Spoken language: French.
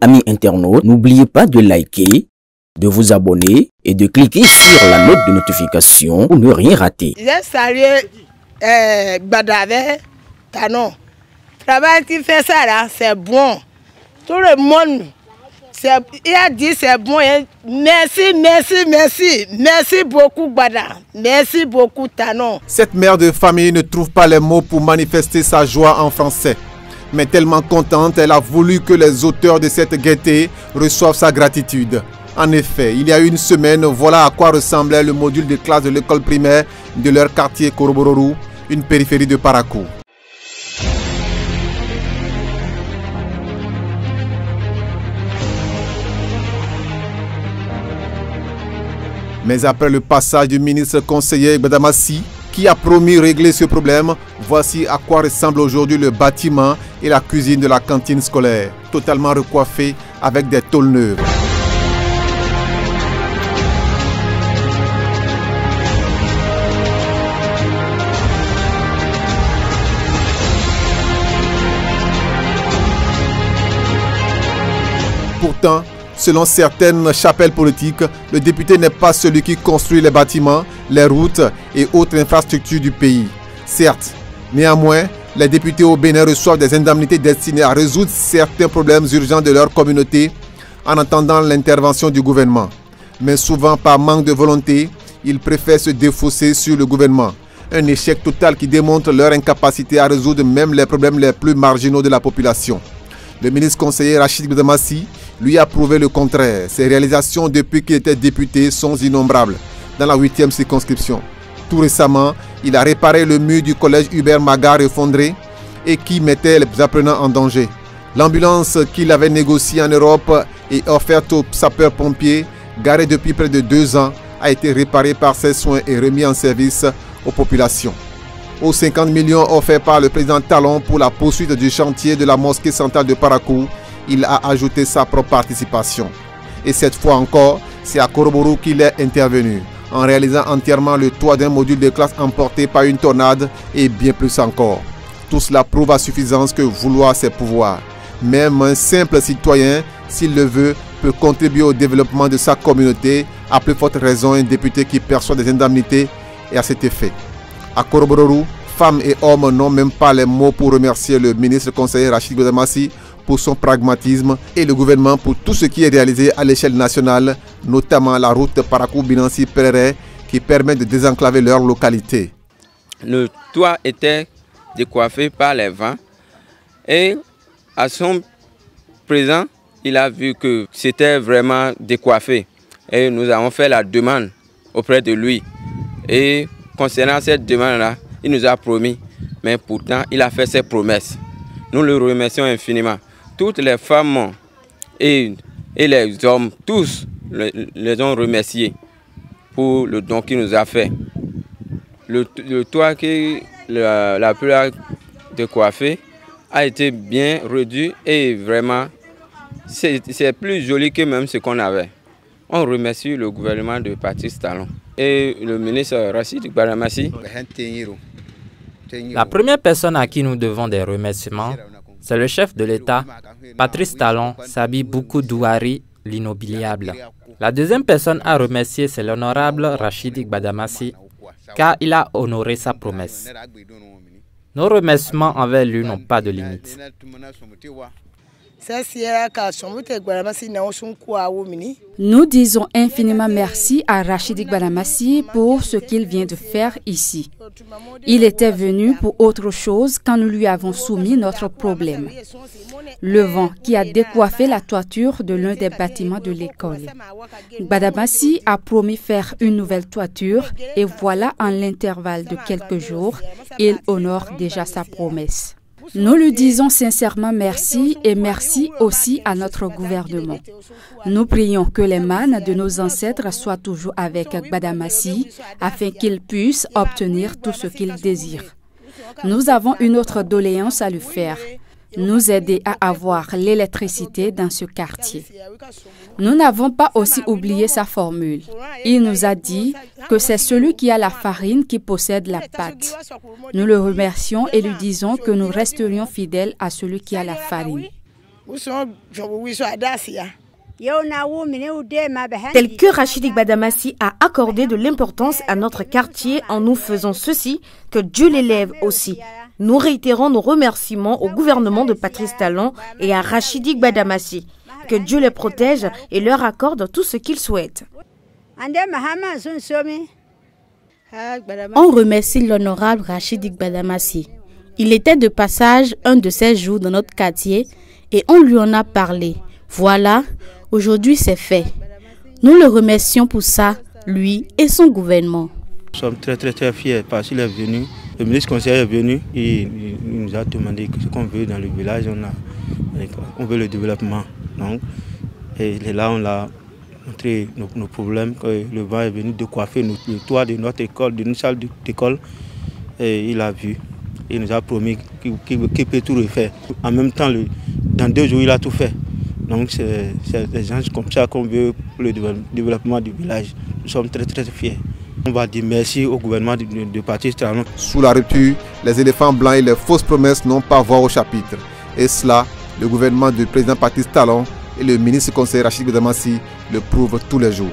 amis internautes, n'oubliez pas de liker, de vous abonner et de cliquer sur la note de notification pour ne rien rater. J'ai salué Gbadavé Talon. Le travail qui fait ça là, c'est bon. Tout le monde, il a dit c'est bon. Merci, merci, merci. Merci beaucoup Gbada. Merci beaucoup Talon. Cette mère de famille ne trouve pas les mots pour manifester sa joie en français. Mais tellement contente, elle a voulu que les auteurs de cette gaieté reçoivent sa gratitude. En effet, il y a une semaine, voilà à quoi ressemblait le module de classe de l'école primaire de leur quartier Korobororu, une périphérie de Parakou. Mais après le passage du ministre conseiller Gbadamassi, qui a promis régler ce problème, voici à quoi ressemble aujourd'hui le bâtiment et la cuisine de la cantine scolaire, totalement recoiffés avec des tôles neuves. Pourtant, selon certaines chapelles politiques, le député n'est pas celui qui construit les bâtiments, les routes et autres infrastructures du pays. Certes, néanmoins, les députés au Bénin reçoivent des indemnités destinées à résoudre certains problèmes urgents de leur communauté en attendant l'intervention du gouvernement. Mais souvent, par manque de volonté, ils préfèrent se défausser sur le gouvernement. Un échec total qui démontre leur incapacité à résoudre même les problèmes les plus marginaux de la population. Le ministre conseiller Rachid Gbadamassi lui a prouvé le contraire. Ses réalisations depuis qu'il était député sont innombrables dans la 8e circonscription. Tout récemment, il a réparé le mur du collège Hubert Magar effondré et qui mettait les apprenants en danger. L'ambulance qu'il avait négociée en Europe et offerte aux sapeurs-pompiers, garée depuis près de 2 ans, a été réparée par ses soins et remis en service aux populations. Aux 50 millions offerts par le président Talon pour la poursuite du chantier de la mosquée centrale de Parakou, il a ajouté sa propre participation. Et cette fois encore, c'est à Korobororu qu'il est intervenu, en réalisant entièrement le toit d'un module de classe emporté par une tornade et bien plus encore. Tout cela prouve à suffisance que vouloir c'est pouvoir. Même un simple citoyen, s'il le veut, peut contribuer au développement de sa communauté, à plus forte raison un député qui perçoit des indemnités et à cet effet. À Korobororu, femmes et hommes n'ont même pas les mots pour remercier le ministre conseiller Rachid Gbadamassi pour son pragmatisme et le gouvernement pour tout ce qui est réalisé à l'échelle nationale, notamment la route Parakou-Binansi-Perere qui permet de désenclaver leur localité. Le toit était décoiffé par les vents et à son présent, il a vu que c'était vraiment décoiffé et nous avons fait la demande auprès de lui. Et concernant cette demande-là, il nous a promis, mais pourtant il a fait ses promesses. Nous le remercions infiniment. Toutes les femmes et les hommes, tous les ont remerciés pour le don qu'il nous a fait. Le toit qui la plus décoiffé a été bien réduit et vraiment c'est plus joli que même ce qu'on avait. On remercie le gouvernement de Patrice Talon et le ministre Rachid Gbadamassi. La première personne à qui nous devons des remerciements, c'est le chef de l'État, Patrice Talon, Sabi Boukou Douari, l'inoubliable. La deuxième personne à remercier, c'est l'honorable Rachid Gbadamassi, car il a honoré sa promesse. Nos remerciements envers lui n'ont pas de limite. Nous disons infiniment merci à Rachid Gbadamassi pour ce qu'il vient de faire ici. Il était venu pour autre chose quand nous lui avons soumis notre problème. Le vent qui a décoiffé la toiture de l'un des bâtiments de l'école. Gbadamassi a promis faire une nouvelle toiture et voilà, en l'intervalle de quelques jours, il honore déjà sa promesse. Nous lui disons sincèrement merci et merci aussi à notre gouvernement. Nous prions que les mânes de nos ancêtres soient toujours avec Gbadamassi afin qu'il puisse obtenir tout ce qu'il désire. Nous avons une autre doléance à lui faire. Nous aider à avoir l'électricité dans ce quartier. Nous n'avons pas aussi oublié sa formule. Il nous a dit que c'est celui qui a la farine qui possède la pâte. Nous le remercions et lui disons que nous resterions fidèles à celui qui a la farine. Tel que Rachid Gbadamassi a accordé de l'importance à notre quartier en nous faisant ceci, que Dieu l'élève aussi. Nous réitérons nos remerciements au gouvernement de Patrice Talon et à Rachid Gbadamassi. Que Dieu les protège et leur accorde tout ce qu'ils souhaitent. On remercie l'honorable Rachid Gbadamassi. Il était de passage un de ces jours dans notre quartier et on lui en a parlé. Voilà, aujourd'hui c'est fait. Nous le remercions pour ça, lui et son gouvernement. Nous sommes très fiers parce qu'il est venu. Le ministre conseiller est venu et il nous a demandé ce qu'on veut dans le village. On veut le développement. Donc, et là, on a montré nos problèmes. Le vent est venu de coiffer le toit de notre école, de notre salle d'école. Et il a vu. Il nous a promis qu'il peut tout refaire. En même temps, dans 2 jours, il a tout fait. Donc, c'est des gens comme ça qu'on veut pour le développement du village. Nous sommes très fiers. On va dire merci au gouvernement de Patrice Talon. Sous la rupture, les éléphants blancs et les fausses promesses n'ont pas voix au chapitre. Et cela, le gouvernement du président Patrice Talon et le ministre conseiller Rachid Gbadamassi le prouvent tous les jours.